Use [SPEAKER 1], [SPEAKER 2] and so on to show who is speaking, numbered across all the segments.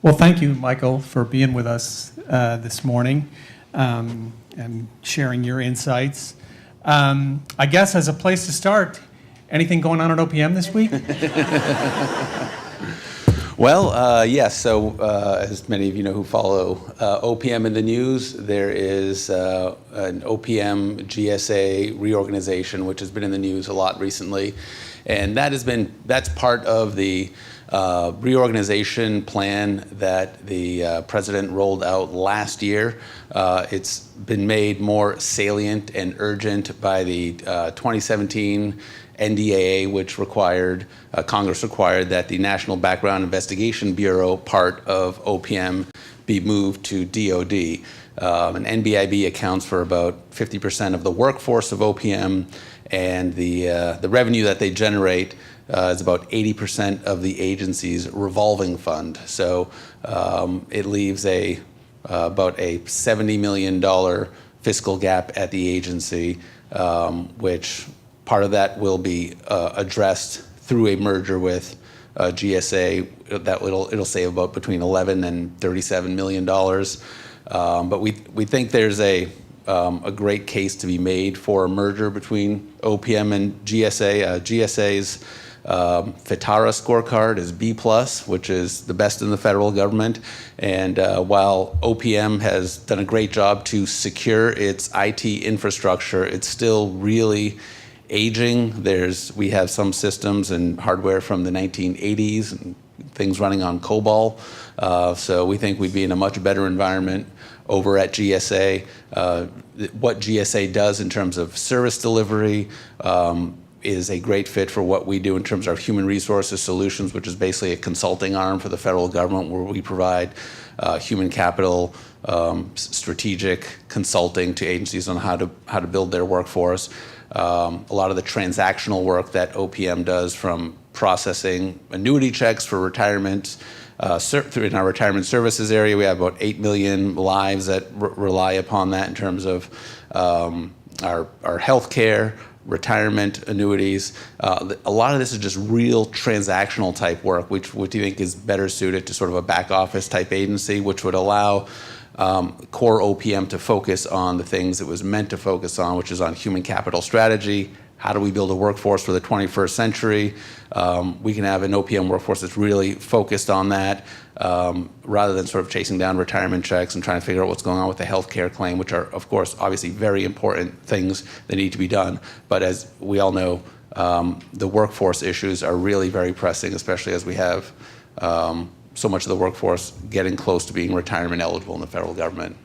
[SPEAKER 1] Well, thank you, Michael, for being with us this morning and sharing your insights. I guess as a place to start, anything going on at OPM this week?
[SPEAKER 2] Well, yes. So, as many of you know who follow OPM in the news, there is an OPM GSA reorganization, which has been in the news a lot recently, and that's part of the reorganization plan that the president rolled out last year. It's been made more salient and urgent by the 2017 NDAA, which Congress required that the National Background Investigation Bureau part of OPM be moved to DOD. And NBIB accounts for about 50% of the workforce of OPM, and the revenue that they generate is about 80% of the agency's revolving fund. So it leaves about a $70 million fiscal gap at the agency, which part of that will be addressed through a merger with GSA. That it'll save about between $11 and $37 million. But we think there's a great case to be made for a merger between OPM and GSA. GSA's FITARA scorecard is B+, which is the best in the federal government. And while OPM has done a great job to secure its IT infrastructure, it's still really aging. We have some systems and hardware from the 1980s and things running on COBOL. So we think we'd be in a much better environment over at GSA. What GSA does in terms of service delivery is a great fit for what we do in terms of our human resources solutions, which is basically a consulting arm for the federal government where we provide human capital, strategic consulting to agencies on how to build their workforce. A lot of the transactional work that OPM does, from processing annuity checks for retirement, in our retirement services area, we have about 8 million lives that rely upon that in terms of our health care, retirement annuities. A lot of this is just real transactional type work, which do you think is better suited to sort of a back office type agency, which would allow core OPM to focus on the things it was meant to focus on, which is on human capital strategy. How do we build a workforce for the 21st century? We can have an OPM workforce that's really focused on that, rather than sort of chasing down retirement checks and trying to figure out what's going on with the health care claim, which are, of course, obviously very important things that need to be done. But as we all know, the workforce issues are really very pressing, especially as we have so much of the workforce getting close to being retirement eligible in the federal government.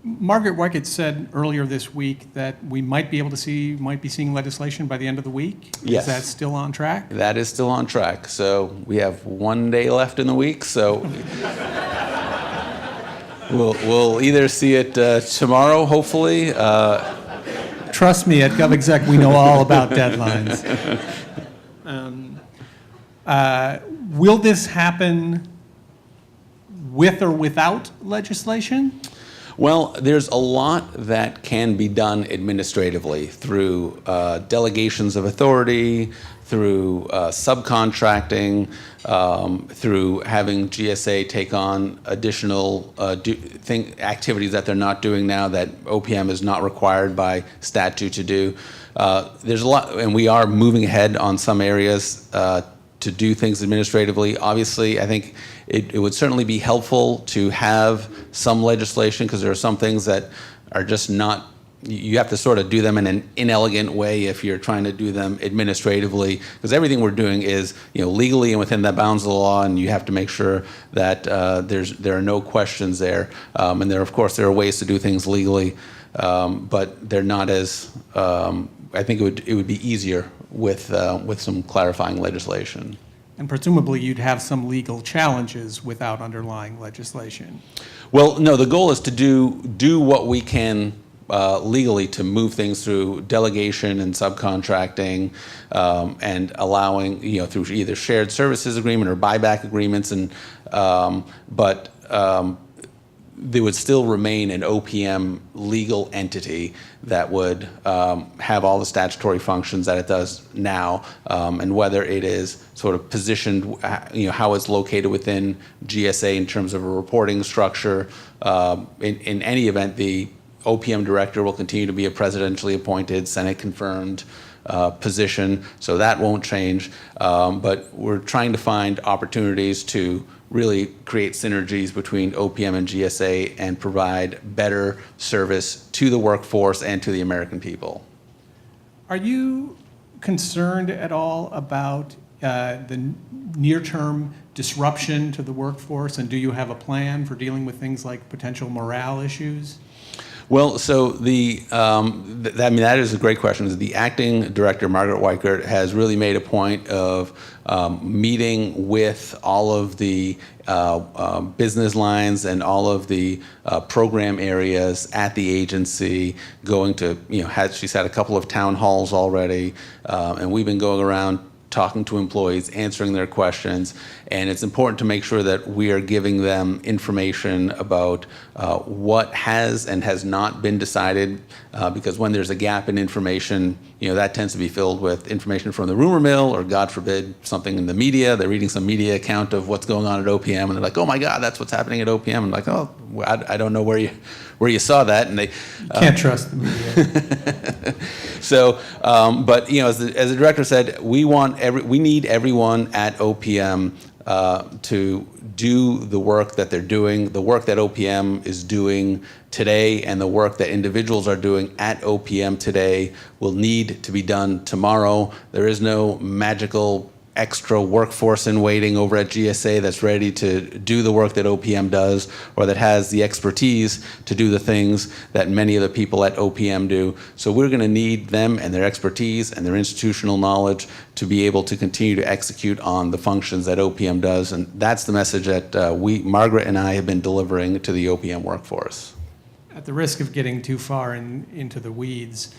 [SPEAKER 1] Margaret Weckett said earlier this week that we might be seeing legislation by the end of the week.
[SPEAKER 2] Yes.
[SPEAKER 1] Is that still on track?
[SPEAKER 2] That is still on track. So we have one day left in the week. So we'll either see it tomorrow, hopefully.
[SPEAKER 1] Trust me, at GovExec we know all about deadlines. Will this happen with or without legislation?
[SPEAKER 2] Well, there's a lot that can be done administratively through delegations of authority, through subcontracting, through having GSA take on additional activities that they're not doing now that OPM is not required by statute to do. There's a lot, and we are moving ahead on some areas to do things administratively. Obviously, I think it would certainly be helpful to have some legislation, because there are some things that are just not, you have to sort of do them in an inelegant way if you're trying to do them administratively, because everything we're doing is legally and within the bounds of the law, and you have to make sure that there are no questions there. And there are ways to do things legally, but they're not as, I think it would be easier with some clarifying legislation.
[SPEAKER 1] And presumably you'd have some legal challenges without underlying legislation.
[SPEAKER 2] Well, no, the goal is to do what we can legally to move things through delegation and subcontracting, and allowing, through either shared services agreement or buyback agreements. And but there would still remain an OPM legal entity that would have all the statutory functions that it does now, and whether it is sort of positioned, how it's located within GSA in terms of a reporting structure. In any event, the OPM director will continue to be a presidentially appointed, Senate confirmed position, so that won't change. But we're trying to find opportunities to really create synergies between OPM and GSA and provide better service to the workforce and to the American people.
[SPEAKER 1] Are you concerned at all about the near-term disruption to the workforce, and do you have a plan for dealing with things like potential morale issues?
[SPEAKER 2] Well, so that is a great question. The acting director, Margaret Weichert, has really made a point of meeting with all of the business lines and all of the program areas at the agency, going to, she's had a couple of town halls already, and we've been going around talking to employees, answering their questions, and it's important to make sure that we are giving them information about what has and has not been decided, because when there's a gap in information, that tends to be filled with information from the rumor mill, or God forbid, something in the media. They're reading some media account of what's going on at OPM, and they're like, "Oh my God, that's what's happening at OPM." And like, "Oh, I don't know where you saw that," and they
[SPEAKER 1] can't trust the media.
[SPEAKER 2] So, but as the director said, we need everyone at OPM to do the work that they're doing, the work that OPM is doing today, and the work that individuals are doing at OPM today will need to be done tomorrow. There is no magical extra workforce in waiting over at GSA that's ready to do the work that OPM does, or that has the expertise to do the things that many of the people at OPM do. So we're going to need them and their expertise and their institutional knowledge to be able to continue to execute on the functions that OPM does. And that's the message that Margaret and I have been delivering to the OPM workforce.
[SPEAKER 1] At the risk of getting too far into the weeds,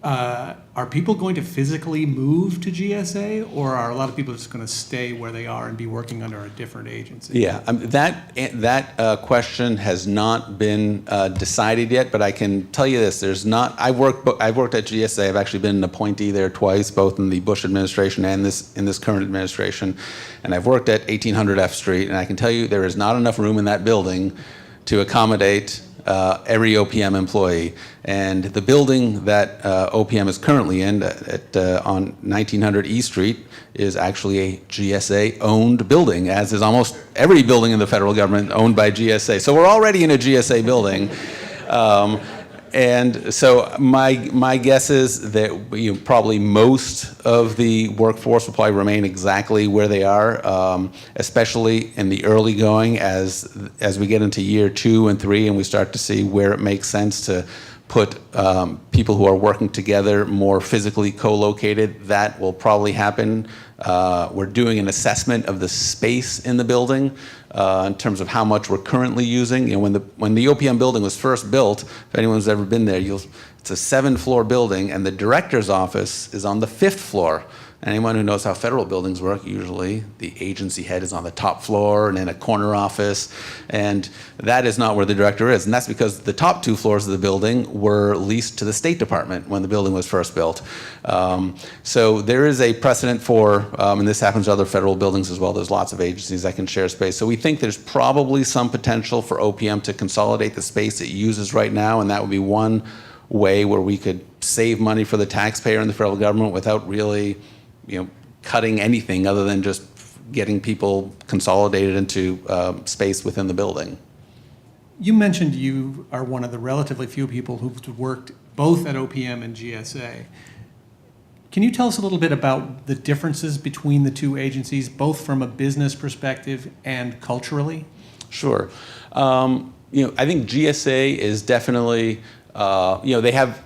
[SPEAKER 1] are people going to physically move to GSA, or are a lot of people just going to stay where they are and be working under a different agency?
[SPEAKER 2] Yeah, that question has not been decided yet, but I can tell you this: there's not. I've worked at GSA. I've actually been an appointee there twice, both in the Bush administration and in this current administration, and I've worked at 1800 F Street, and I can tell you there is not enough room in that building to accommodate every OPM employee. And the building that OPM is currently in on 1900 E Street is actually a GSA-owned building, as is almost every building in the federal government owned by GSA. So we're already in a GSA building. And so my guess is that probably most of the workforce will probably remain exactly where they are, especially in the early going as we get into year 2 and 3 and we start to see where it makes sense to put people who are working together more physically co-located. That will probably happen. We're doing an assessment of the space in the building in terms of how much we're currently using. When the OPM building was first built, if anyone's ever been there, it's a 7-floor building, and the director's office is on the 5th floor. Anyone who knows how federal buildings work, usually the agency head is on the top floor and in a corner office, and that is not where the director is. And that's because the top 2 floors of the building were leased to the State Department when the building was first built. So there is a precedent for, and this happens to other federal buildings as well, there's lots of agencies that can share space. So we think there's probably some potential for OPM to consolidate the space it uses right now, and that would be one way where we could save money for the taxpayer and the federal government without really cutting anything other than just getting people consolidated into space within the building.
[SPEAKER 1] You mentioned you are one of the relatively few people who've worked both at OPM and GSA. Can you tell us a little bit about the differences between the two agencies, both from a business perspective and culturally? Sure.
[SPEAKER 2] I think GSA is definitely, they have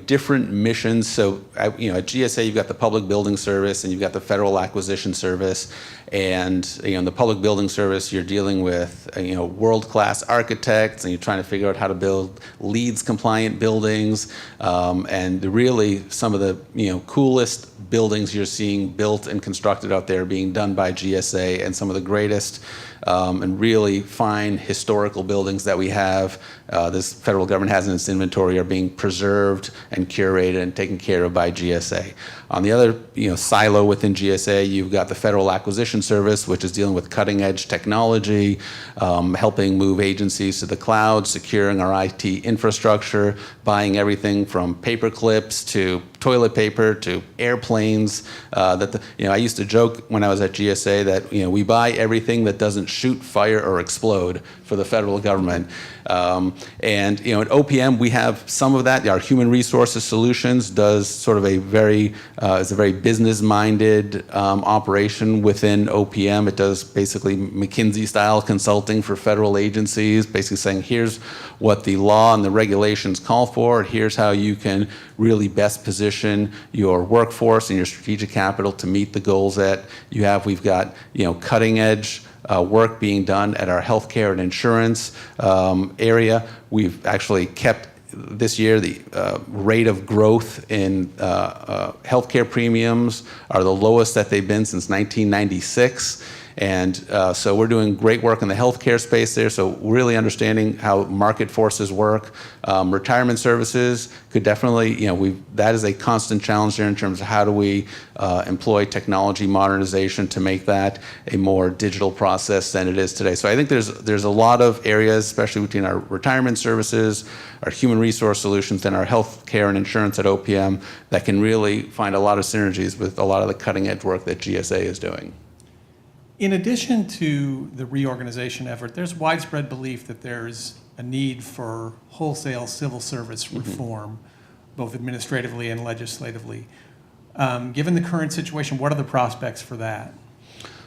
[SPEAKER 2] different missions. So, at GSA, you've got the Public Building Service and you've got the Federal Acquisition Service. And, in the Public Building Service, you're dealing with, world-class architects, and you're trying to figure out how to build LEED-compliant buildings. And really, some of the, coolest buildings you're seeing built and constructed out there being done by GSA, and some of the greatest and really fine historical buildings that we have, this federal government has in its inventory, are being preserved and curated and taken care of by GSA. On the other silo within GSA, you've got the Federal Acquisition Service, which is dealing with cutting edge technology, helping move agencies to the cloud, securing our IT infrastructure, buying everything from paper clips to toilet paper to airplanes. I used to joke when I was at GSA that we buy everything that doesn't shoot, fire, or explode for the federal government. And at OPM we have some of that. Our Human Resources Solutions does sort of is a very business-minded operation within OPM. It does basically McKinsey-style consulting for federal agencies, basically saying here's what the law and the regulations call for. Here's how you can really best position your workforce and your strategic capital to meet the goals that you have. We've got cutting-edge work being done at our healthcare and insurance area. We've actually kept this year the rate of growth in healthcare premiums are the lowest that they've been since 1996. And so we're doing great work in the healthcare space there, so really understanding how market forces work. Retirement services could definitely, that is a constant challenge there in terms of how do we employ technology modernization to make that a more digital process than it is today. So I think there's a lot of areas, especially between our retirement services, our human resource solutions, and our healthcare and insurance at OPM that can really find a lot of synergies with a lot of the cutting edge work that GSA is doing.
[SPEAKER 1] In addition to the reorganization effort, there's widespread belief that there's a need for wholesale civil service reform, both administratively and legislatively. Given the current situation, what are the prospects for that?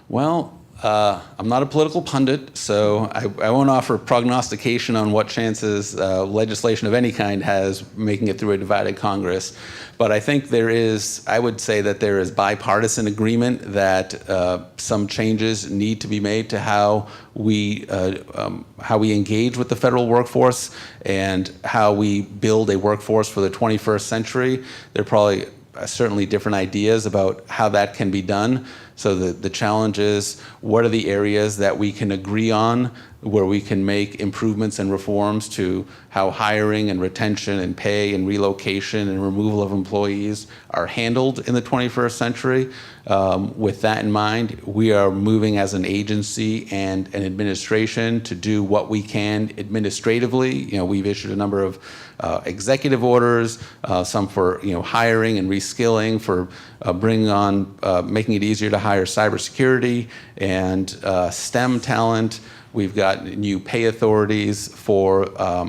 [SPEAKER 2] Well, I'm not a political pundit, so I won't offer prognostication on what chances legislation of any kind has making it through a divided Congress. But I think I would say that there is bipartisan agreement that some changes need to be made to how we engage with the federal workforce and how we build a workforce for the 21st century. There are probably certainly different ideas about how that can be done. So the challenge is, what are the areas that we can agree on where we can make improvements and reforms to how hiring and retention and pay and relocation and removal of employees are handled in the 21st century. With that in mind, we are moving as an agency and an administration to do what we can administratively. We've issued a number of executive orders, some for hiring and reskilling, for bringing on, making it easier to hire cybersecurity and STEM talent. We've got new pay authorities for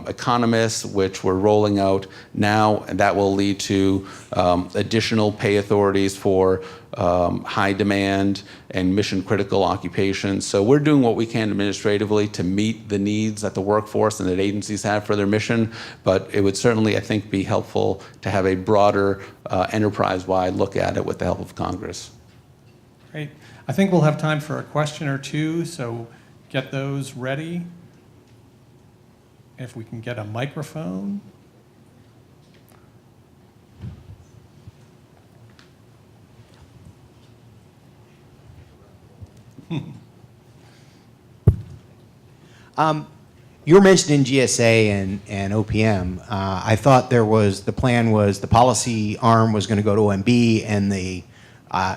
[SPEAKER 2] economists, which we're rolling out now, and that will lead to additional pay authorities for high demand and mission critical occupations. So we're doing what we can administratively to meet the needs that the workforce and that agencies have for their mission, but it would certainly, I think, be helpful to have a broader enterprise-wide look at it with the help of Congress.
[SPEAKER 1] Great. I think we'll have time for a question or two, so get those ready. If we can get a microphone.
[SPEAKER 3] You were mentioning GSA and OPM. I thought the plan was the policy arm was going to go to OMB and the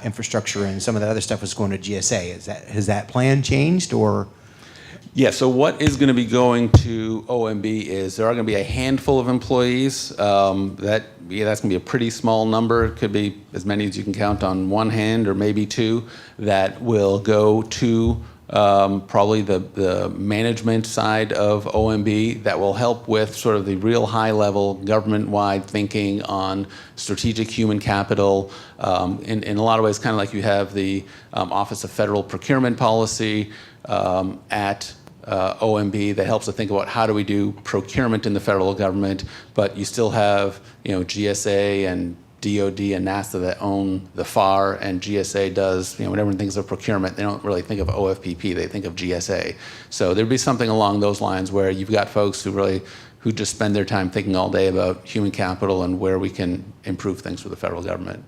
[SPEAKER 3] infrastructure and some of the other stuff was going to GSA. Has that plan changed or?
[SPEAKER 2] Yeah, so what is going to be going to OMB is there are going to be a handful of employees. That's going to be a pretty small number. It could be as many as you can count on one hand or maybe two that will go to probably the management side of OMB that will help with sort of the real high-level government-wide thinking on strategic human capital. In a lot of ways, kind of like you have the Office of Federal Procurement Policy at OMB that helps to think about how do we do procurement in the federal government, but you still have, GSA and DOD and NASA that own the FAR, and GSA does, when everyone thinks of procurement, they don't really think of OFPP, they think of GSA. So there'd be something along those lines where you've got folks who just spend their time thinking all day about human capital and where we can improve things for the federal government.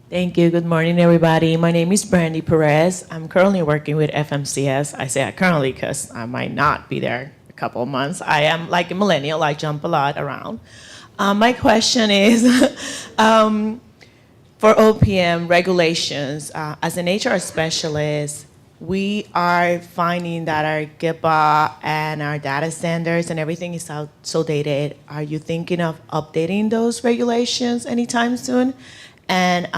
[SPEAKER 4] Thank you. Good morning, everybody. My name is Brandy Perez. I'm currently working with FMCS. I say I currently because I might not be there a couple of months. I am like a millennial. I jump a lot around. My question is, for OPM regulations, as an HR specialist, we are finding that our GIPA and our data standards and everything is so dated. Are you thinking of updating those regulations anytime soon? And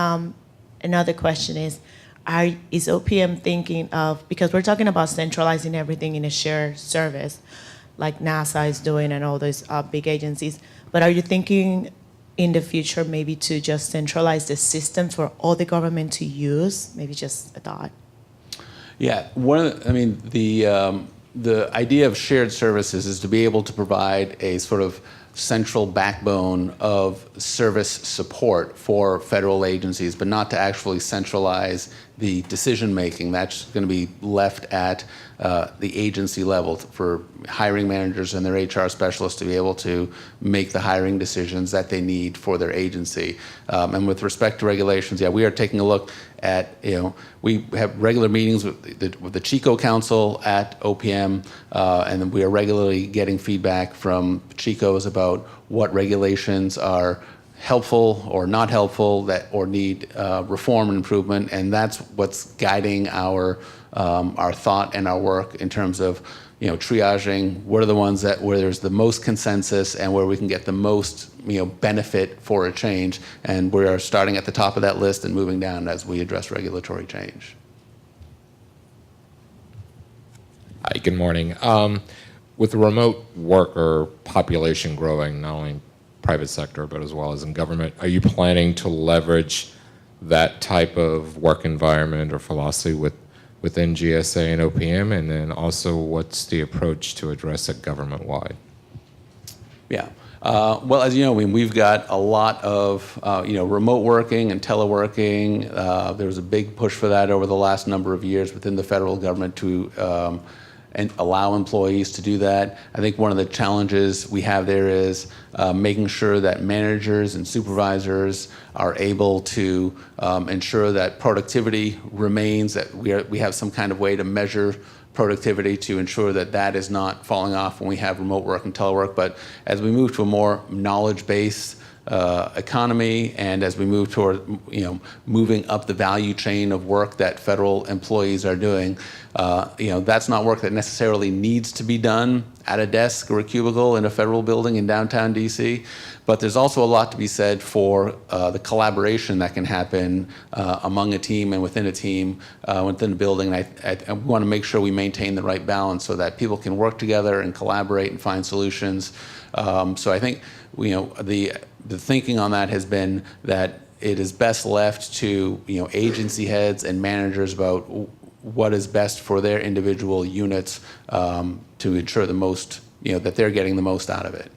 [SPEAKER 4] another question is OPM thinking of, because we're talking about centralizing everything in a shared service, like NASA is doing and all those big agencies, but are you thinking in the future maybe to just centralize the system for all the government to use? Maybe just a thought.
[SPEAKER 2] Yeah, the idea of shared services is to be able to provide a sort of central backbone of service support for federal agencies, but not to actually centralize the decision making. That's going to be left at the agency level for hiring managers and their HR specialists to be able to make the hiring decisions that they need for their agency. And with respect to regulations, yeah, we are taking a look at, we have regular meetings with the Chico Council at OPM, and then we are regularly getting feedback from Chicos about what regulations are helpful or not helpful or need reform and improvement, and that's what's guiding our thought and our work in terms of triaging what are the ones where there's the most consensus and where we can get the most benefit for a change, and we are starting at the top of that list and moving down as we address regulatory change.
[SPEAKER 5] Hi, good morning. With the remote worker population growing, not only in private sector but as well as in government, are you planning to leverage that type of work environment or philosophy within GSA and OPM? And then also, what's the approach to address it government-wide?
[SPEAKER 2] Yeah. Well, as you know, we've got a lot of remote working and teleworking. There was a big push for that over the last number of years within the federal government to and allow employees to do that. I think one of the challenges we have there is making sure that managers and supervisors are able to ensure that productivity remains, that we have some kind of way to measure productivity to ensure that that is not falling off when we have remote work and telework. But as we move to a more knowledge-based economy, and as we move toward moving up the value chain of work that federal employees are doing, that's not work that necessarily needs to be done at a desk or a cubicle in a federal building in downtown DC. But there's also a lot to be said for the collaboration that can happen among a team and within a team within a building. I want to make sure we maintain the right balance so that people can work together and collaborate and find solutions. So I think the thinking on that has been that it is best left to agency heads and managers about what is best for their individual units to ensure the most, that they're getting the most out of it.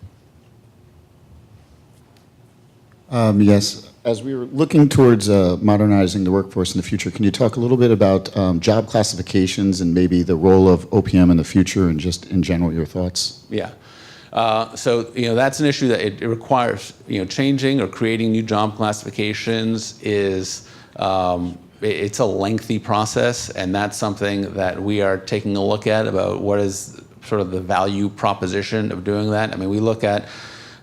[SPEAKER 6] Yes. As we were looking towards modernizing the workforce in the future, can you talk a little bit about job classifications and maybe the role of OPM in the future, and just in general your thoughts?
[SPEAKER 2] Yeah. So that's an issue that it requires changing or creating new job classifications is it's a lengthy process, and that's something that we are taking a look at about what is sort of the value proposition of doing that. I mean, we look at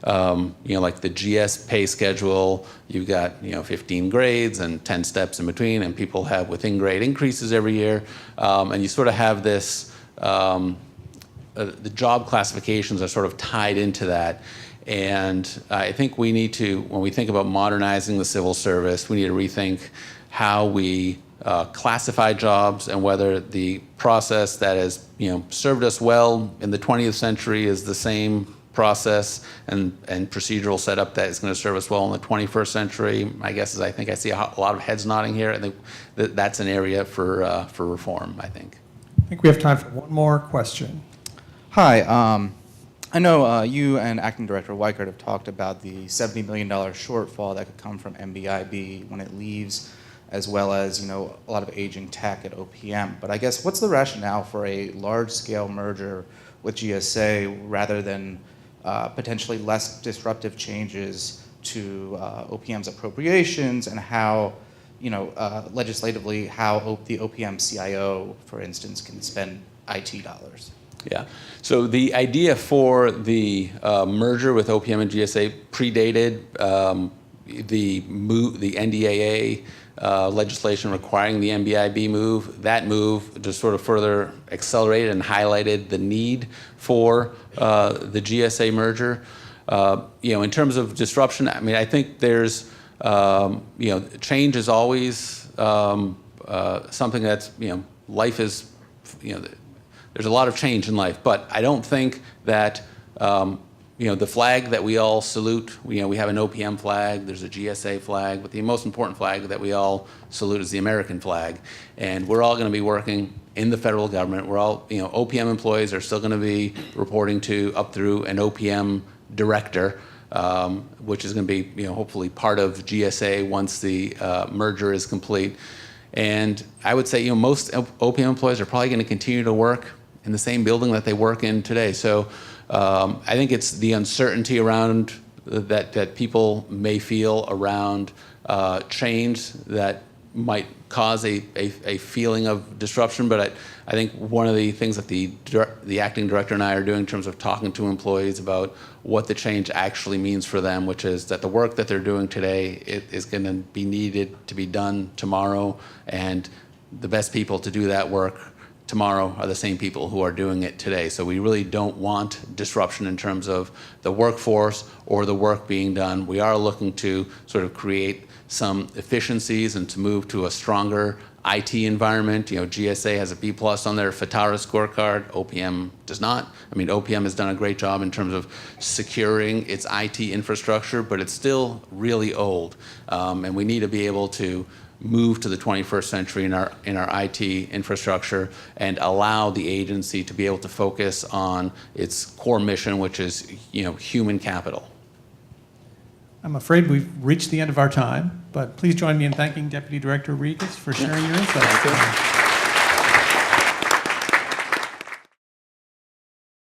[SPEAKER 2] like the GS pay schedule. You've got 15 grades and 10 steps in between, and people have within grade increases every year, and you sort of have this. The job classifications are sort of tied into that. And I think we need to, when we think about modernizing the civil service, we need to rethink how we classify jobs and whether the process that has served us well in the 20th century is the same process and procedural setup that is going to serve us well in the 21st century. My guess is I think I see a lot of heads nodding here. I think that's an area for reform, I think.
[SPEAKER 1] I think we have time for one more question.
[SPEAKER 7] Hi. I know you and Acting Director Weichert have talked about the $70 million shortfall that could come from MBIB when it leaves, as well as a lot of aging tech at OPM. But I guess what's the rationale for a large-scale merger with GSA rather than potentially less disruptive changes to OPM's appropriations and how, legislatively, how the OPM CIO, for instance, can spend IT dollars?
[SPEAKER 2] Yeah. So the idea for the merger with OPM and GSA predated the NDAA legislation requiring the MBIB move. That move just sort of further accelerated and highlighted the need for the GSA merger. In terms of disruption, I mean, I think there's, change is always something that's, life is, there's a lot of change in life, but I don't think that, the flag that we all salute, we have an OPM flag, there's a GSA flag, but the most important flag that we all salute is the American flag. And we're all going to be working in the federal government. We're all, OPM employees are still going to be reporting to up through an OPM director, which is going to be, hopefully part of GSA once the merger is complete. And I would say, most OPM employees are probably going to continue to work in the same building that they work in today. So I think it's the uncertainty around that people may feel around change that might cause a feeling of disruption. But I think one of the things that the acting director and I are doing in terms of talking to employees about what the change actually means for them, which is that the work that they're doing today is going to be needed to be done tomorrow, and the best people to do that work tomorrow are the same people who are doing it today. So we really don't want disruption in terms of the workforce or the work being done. We are looking to sort of create some efficiencies and to move to a stronger IT environment. GSA has a B+ on their FITARA scorecard. OPM does not. I mean, OPM has done a great job in terms of securing its IT infrastructure, but it's still really old. And we need to be able to move to the 21st century in our IT infrastructure and allow the agency to be able to focus on its core mission, which is human capital.
[SPEAKER 1] I'm afraid we've reached the end of our time, but please join me in thanking Deputy Director Rigas for sharing your insights.